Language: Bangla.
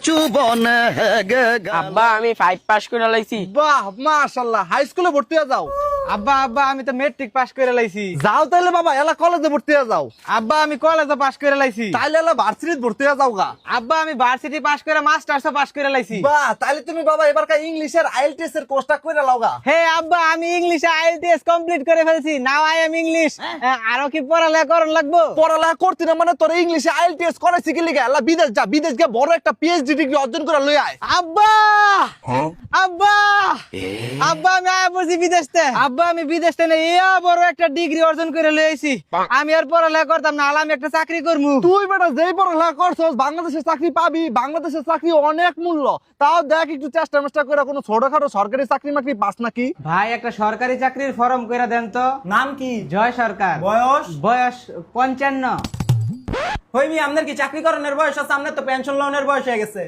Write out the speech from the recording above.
চুবন হেগে আব্বা আমি 5 পাস করে লাইছি। বাহ মাশাআল্লাহ, হাই স্কুলে ভর্তি হয়ে যাও। আব্বা আব্বা আমি তো মেট্রিক পাস করে লাইছি। যাও তাইলে বাবা, এলা কলেজে ভর্তি হয়ে যাও। আব্বা আমি কলেজে পাস করে লাইছি। তাইলে এলা ভার্সিটিতে ভর্তি হয়ে যাও গা। আব্বা আমি ভার্সিটি পাস করে মাস্টার্সও পাস করে লাইছি। বাহ, তাইলে তুমি বাবা এবারকার ইংলিশের আইএলটিএস এর কোর্সটা কইরা লাও গা। হে আব্বা আমি ইংলিশে আইএলটিএস কমপ্লিট করে ফেলছি। Now I am English. আরো কি পড়ালেখা করন লাগবো? পড়ালেখা করতি না মানে তোর ইংলিশে আইএলটিএস করাইছি কি লিগা? এলা বিদেশ যা, বিদেশ গিয়ে বড় একটা পিএইচডি ডিগ্রি অর্জন করে লই আয়। আব্বা আব্বা আব্বা আমি আয়া পড়ছি বিদেশতে। আব্বা আমি বিদেশতে না ইয়া বড় একটা ডিগ্রি অর্জন করে লইছি। আমি আর পড়ালেখা করতাম না, আমি একটা চাকরি করবো। তুই বেটা যেই পড়ালেখা করছস বাংলাদেশের চাকরি পাবি। বাংলাদেশের চাকরি অনেক মূল্য। তাও দেখ একটু চেষ্টা মেষ্টা করে কোনো ছোটখাটো সরকারি চাকরি মাকরি পাস নাকি। ভাই একটা সরকারি চাকরির ফর্ম কইরা দেন তো। নাম কি? জয় সরকার। বয়স? বয়স 55। হইবি, আপনার কি চাকরি করানোর বয়স আছে? আপনার তো পেনশন লোনের বয়স হয়ে গেছে।